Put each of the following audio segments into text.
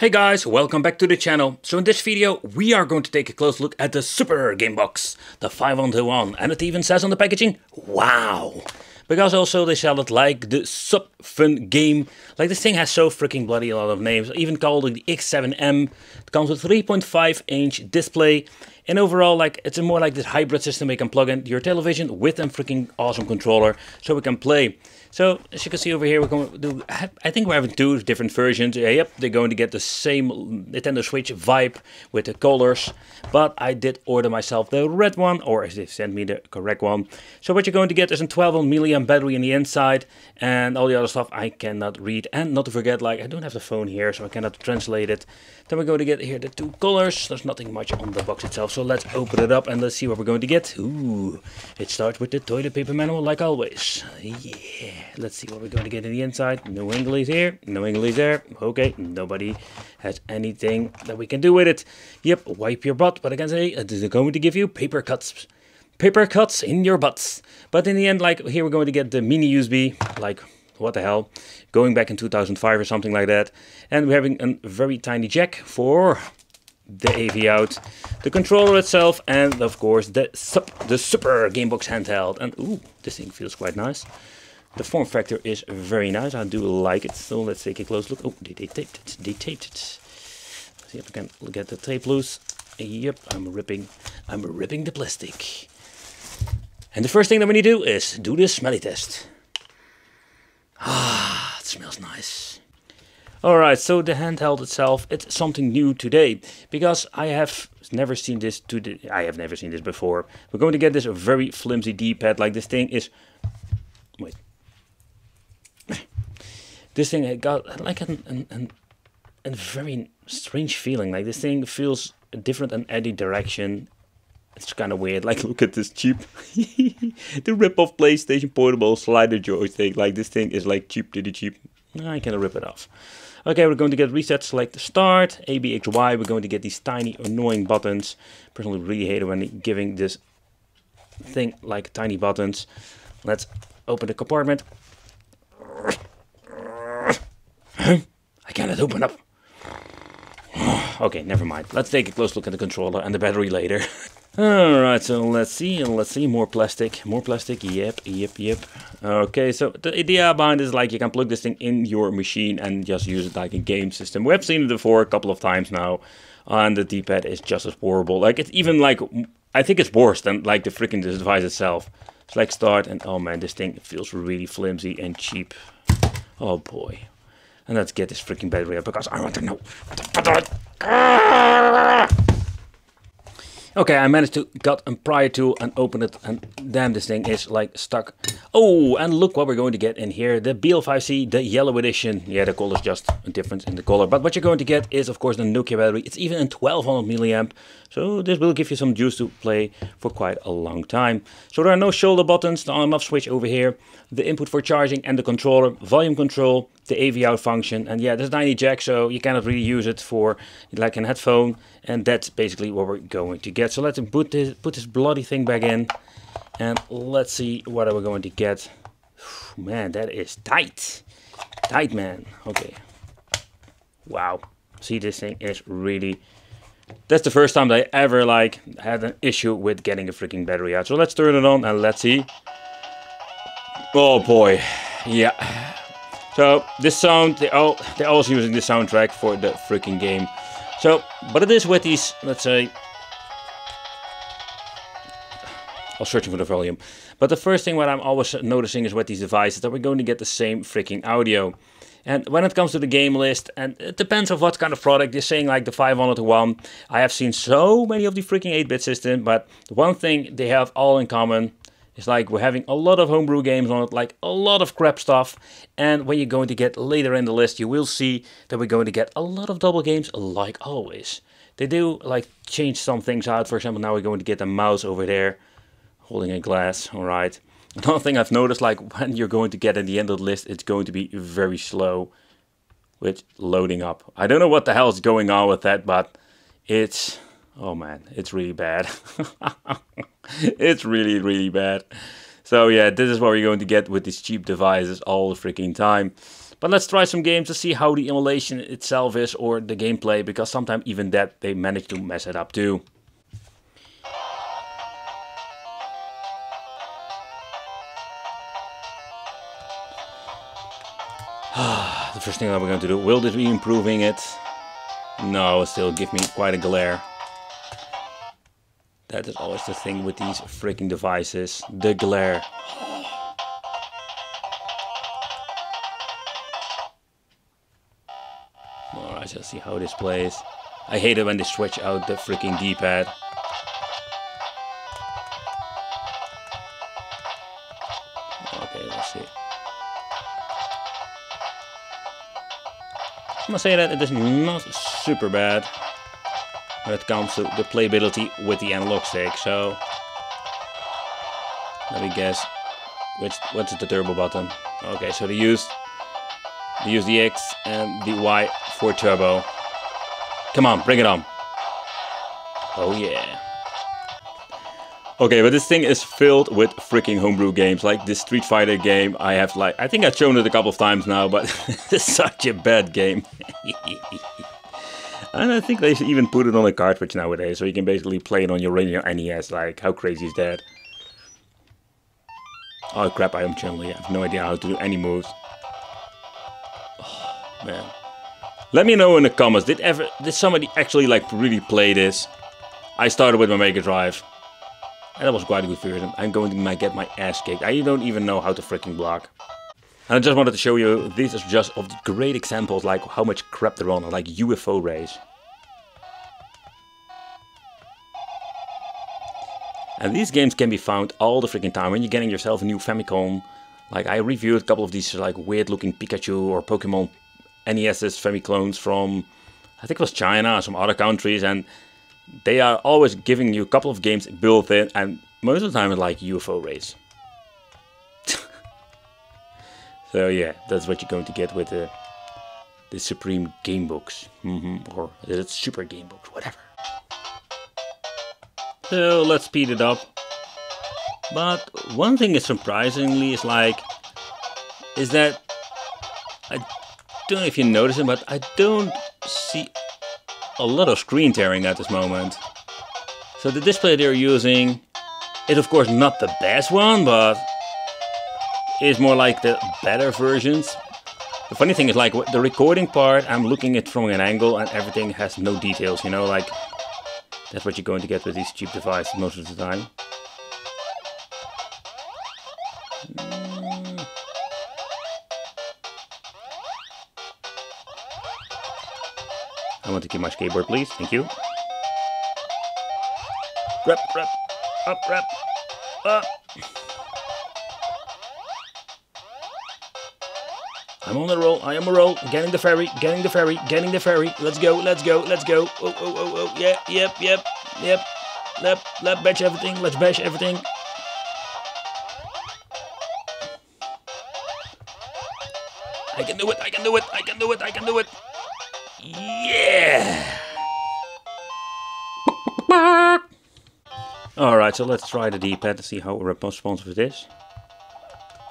Hey guys, welcome back to the channel. So in this video we are going to take a close look at the Super Game Box, the 5-on-1, and it even says on the packaging, wow! Because also they sell it like the SUP fun game. Like this thing has so freaking bloody a lot of names, even called the X7M. It comes with 3.5-inch display. And overall, like it's more like this hybrid system. You can plug in your television with a freaking awesome controller, so we can play. So as you can see over here, we're going to do. I think we're having two different versions. Yep, they're going to get the same Nintendo Switch vibe with the colors, but I did order myself the red one, or they sent me the correct one. So what you're going to get is a 12 milliamp battery in the inside, and all the other stuff I cannot read. And not to forget, like I don't have the phone here, so I cannot translate it. Then we're going to get here the two colors. There's nothing much on the box itself. So let's open it up and let's see what we're going to get. Ooh, it starts with the toilet paper manual like always. Yeah, let's see what we're going to get in the inside. No English here, no English there. Okay, nobody has anything that we can do with it. Yep, wipe your butt, but I can say it is going to give you paper cuts. Paper cuts in your butts. But in the end, like here we're going to get the mini USB, like what the hell, going back in 2005 or something like that. And we're having a very tiny jack for the AV out, the controller itself, and of course the Super Game Box handheld. And ooh, this thing feels quite nice. The form factor is very nice. I do like it. So let's take a close look. Oh, they taped it. They taped it. Let's see if I can get the tape loose. Yep, I'm ripping the plastic. And the first thing that we need to do is do the smelly test. Ah, it smells nice. Alright, so the handheld itself, it's something new today, because I have never seen this before. We're going to get this very flimsy D-pad. Like this thing is, wait, this thing got like a very strange feeling. Like this thing feels different in any direction. It's kind of weird. Like look at this cheap, the rip-off PlayStation Portable slider joystick. Like this thing is like cheap, cheap. I cannot rip it off. Okay, we're going to get reset, select start, A, B, X, Y. We're going to get these tiny annoying buttons. Personally really hate it when giving this thing like tiny buttons. Let's open the compartment. I cannot open up. Okay, never mind. Let's take a close look at the controller and the battery later. Alright, so let's see, more plastic, yep. Okay, so the idea behind this is like you can plug this thing in your machine and just use it like a game system. We have seen it before a couple of times now, and the D-pad is just as horrible. Like it's even like, I think it's worse than like the freaking device itself. Select start, and oh man, this thing feels really flimsy and cheap. Oh boy. And let's get this freaking battery up because I want to know what the battery. Okay, I managed to get a prior tool and open it, and damn, this thing is like stuck. Oh, and look what we're going to get in here, the BL5C, the yellow edition. Yeah, the color is just a difference in the color, but what you're going to get is of course the Nokia battery. It's even in 1200 milliamp, so this will give you some juice to play for quite a long time. So there are no shoulder buttons, the on and off switch over here, the input for charging and the controller, volume control, the AV out function, and yeah, there's a tiny jack, so you cannot really use it for like a headphone, and that's basically what we're going to get. So let's put this bloody thing back in, and let's see what we're going to get. Man, that is tight, man. Okay, wow. See, this thing is really. That's the first time that I ever like had an issue with getting a freaking battery out. So let's turn it on and let's see. Oh boy, yeah. So this sound, they're also using the soundtrack for the freaking game. So, but it is with these, let's say, I was searching for the volume. But the first thing what I'm always noticing is with these devices that we're going to get the same freaking audio. And when it comes to the game list, and it depends on what kind of product, they're saying like the 5-on-1. I have seen so many of the freaking 8-bit system, but the one thing they have all in common, it's like we're having a lot of homebrew games on it, like a lot of crap stuff. And when you're going to get later in the list, you will see that we're going to get a lot of double games like always. They do like change some things out. For example, now we're going to get a mouse over there holding a glass. All right. Another thing I've noticed, like when you're going to get at the end of the list, it's going to be very slow with loading up. I don't know what the hell is going on with that, but it's, oh man, it's really bad. It's really, really bad. So yeah, this is what we're going to get with these cheap devices all the freaking time. But let's try some games to see how the emulation itself is or the gameplay, because sometimes even that they manage to mess it up too. The first thing that we're going to do, will this be improving it? No, it still give me quite a glare. That is always the thing with these freaking devices, the glare. Alright, let's see how this plays. I hate it when they switch out the freaking D-pad. Okay, let's see. I must say that it is not super bad when it comes to the playability with the analog stick. So let me guess, what's the turbo button? Okay, so they use the X and the Y for turbo. Come on, bring it on. Oh yeah. Okay, but this thing is filled with freaking homebrew games, like this Street Fighter game. I think I've shown it a couple of times now, but it's such a bad game. And I think they should even put it on a cartridge nowadays, so you can basically play it on your NES. Like, how crazy is that? Oh crap, I am Chun-Li. I have no idea how to do any moves. Oh, man. Let me know in the comments, did somebody actually like really play this? I started with my Mega Drive. And that was quite a good version. I'm going to get my ass kicked. I don't even know how to freaking block. And I just wanted to show you, these are just of the great examples, like how much crap they're on, like UFO rays. And these games can be found all the freaking time when you're getting yourself a new Famicom. Like I reviewed a couple of these like weird looking Pikachu or Pokemon NES's Famiclones from, I think it was China or some other countries, and they are always giving you a couple of games built in, and most of the time it's like UFO rays. So yeah, that's what you're going to get with the Supreme Game Books. Or is it Super Game Books, whatever. So let's speed it up. But one thing is surprisingly is that I don't know if you notice it, but I don't see a lot of screen tearing at this moment. So the display they're using is of course not the best one, but is more like the better versions. The funny thing is like the recording part, I'm looking at it from an angle and everything has no details, you know, like that's what you're going to get with these cheap devices most of the time. I want to keep my skateboard, please. Thank you. Rep, up, rep, up. I'm on the roll. I am a roll. Getting the ferry. Getting the ferry. Getting the ferry. Let's go. Let's go. Let's go. Oh. Yeah. Yep. Let's bash everything. Let's bash everything. I can do it. I can do it. I can do it. I can do it. Yeah! Alright, so let's try the D-pad to see how responsive it is.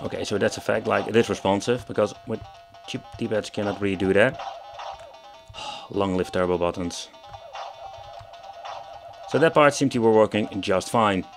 Okay, so that's a fact, like it is responsive, because with cheap D-pads you cannot really do that. Long live turbo buttons. So that part seemed to be working just fine.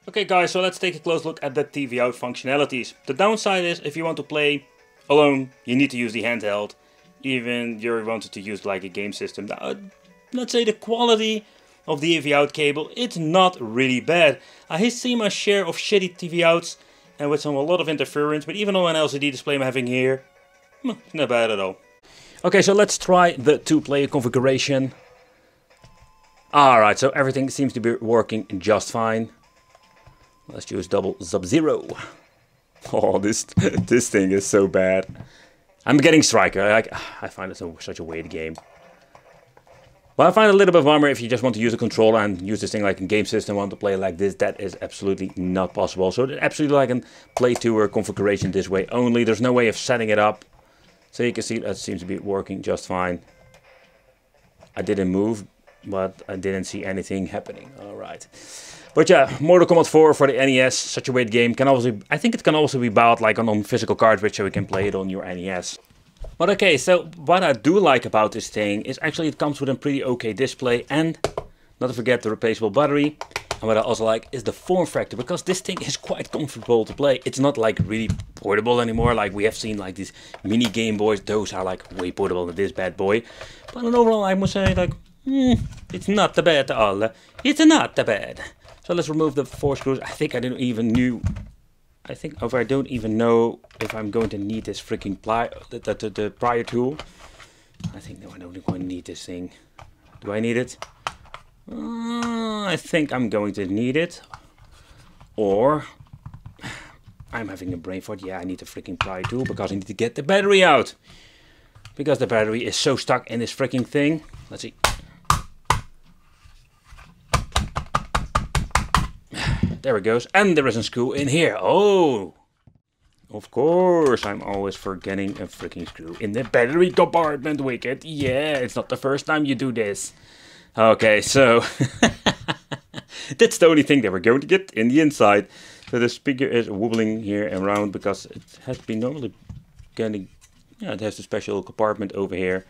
Okay guys, so let's take a close look at the TV out functionalities. The downside is, if you want to play alone, you need to use the handheld. Even if you wanted to use like a game system. Let's say the quality of the AV out cable, it's not really bad. I have seen my share of shitty TV outs and with a lot of interference, but even on an LCD display I'm having here, not bad at all. Okay, so let's try the two-player configuration. Alright, so everything seems to be working just fine. Let's use double Sub-Zero. Oh, this thing is so bad. I'm getting Striker. I find it such a weird game. But I find it a little bit bummer if you just want to use a controller and use this thing like a game system, want to play like this. That is absolutely not possible. So it's absolutely like a play to configuration this way only. There's no way of setting it up. So you can see that seems to be working just fine. I didn't move but I didn't see anything happening. Alright. But yeah, Mortal Kombat 4 for the NES, such a weird game. I think it can also be bought like on physical cartridge, so you can play it on your NES. But okay, so what I do like about this thing is actually it comes with a pretty okay display, and not to forget the replaceable battery. And what I also like is the form factor, because this thing is quite comfortable to play. It's not like really portable anymore, like we have seen like these mini Game Boys. Those are like way portable than this bad boy. But overall I must say like, it's not that bad at all. It's not that bad. So let's remove the 4 screws. I think I don't even know if I'm going to need this freaking the prior tool. I think no, I don't going to need this thing. Do I need it? I think I'm going to need it. Or I'm having a brain fart. Yeah, I need the freaking prior tool because I need to get the battery out. Because the battery is so stuck in this freaking thing. Let's see. There it goes. And there is a screw in here. Oh! Of course, I'm always forgetting a freaking screw in the battery compartment, Wicked. Yeah, it's not the first time you do this. Okay, so that's the only thing that we're going to get in the inside. So the speaker is wobbling here and around because it has been normally getting, yeah, it has a special compartment over here.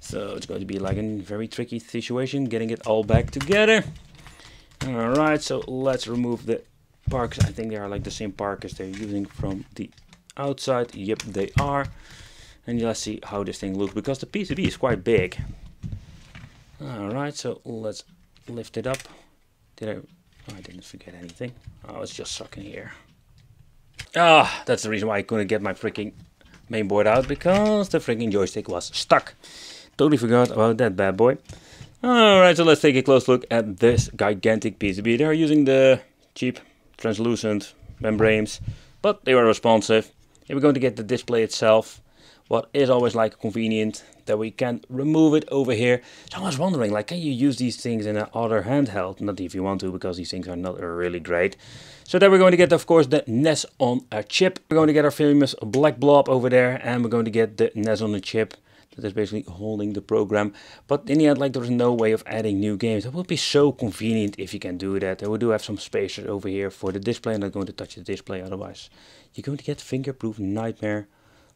So it's going to be like a very tricky situation getting it all back together. Alright, so let's remove the parks. I think they are like the same park as they're using from the outside. Yep, they are. And let's see how this thing looks, because the PCB is quite big. Alright, so let's lift it up. Oh, I didn't forget anything. Oh, it's just stuck in here. Ah, that's the reason why I couldn't get my freaking mainboard out, because the freaking joystick was stuck. Totally forgot about that bad boy. Alright, so let's take a close look at this gigantic PCB. They're using the cheap translucent membranes, but they were responsive. If we're going to get the display itself, what is always like convenient that we can remove it over here. So I was wondering, like, can you use these things in another handheld? Not if you want to, because these things are not really great. So then we're going to get, of course, the NES on a chip. We're going to get our famous black blob over there, and we're going to get the NES on a chip. That is basically holding the program. But in the end, like, there's no way of adding new games. It would be so convenient if you can do that. And we do have some spacers over here for the display. I'm not going to touch the display, otherwise you're going to get fingerproof nightmare.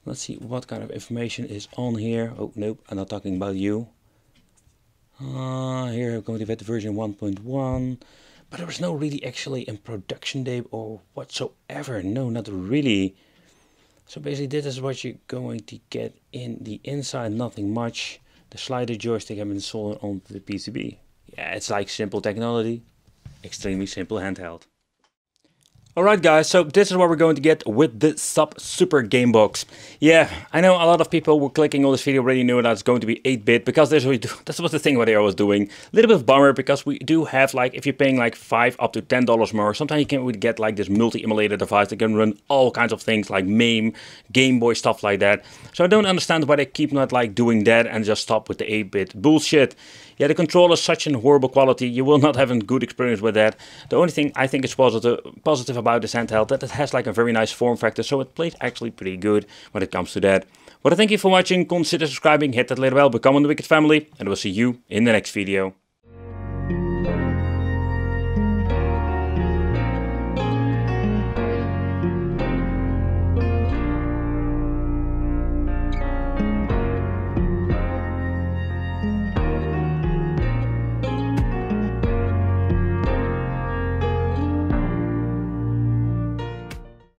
Let's see what kind of information is on here. Oh, nope, I'm not talking about you. Here I'm going to get the version 1.1. But there was no really actually in production date or whatsoever. No, not really. So basically this is what you're going to get in the inside, nothing much. The slider joystick have been installed onto the PCB. Yeah, it's like simple technology, extremely simple handheld. Alright guys, so this is what we're going to get with the SUP Super Game Box. Yeah, I know a lot of people were clicking on this video already knew that it's going to be 8-bit, because that's what the thing what they always doing. A little bit of bummer, because we do have, like, if you're paying like $5 up to $10 more, sometimes you can get like this multi-emulator device that can run all kinds of things like MAME, Game Boy, stuff like that. So I don't understand why they keep not like doing that and just stop with the 8-bit bullshit. Yeah, the controller is such a horrible quality, you will not have a good experience with that. The only thing I think is positive about this handheld, that it has like a very nice form factor, so it plays actually pretty good when it comes to that. But I thank you for watching, consider subscribing, hit that little bell, become on the Wicked family, and we'll see you in the next video.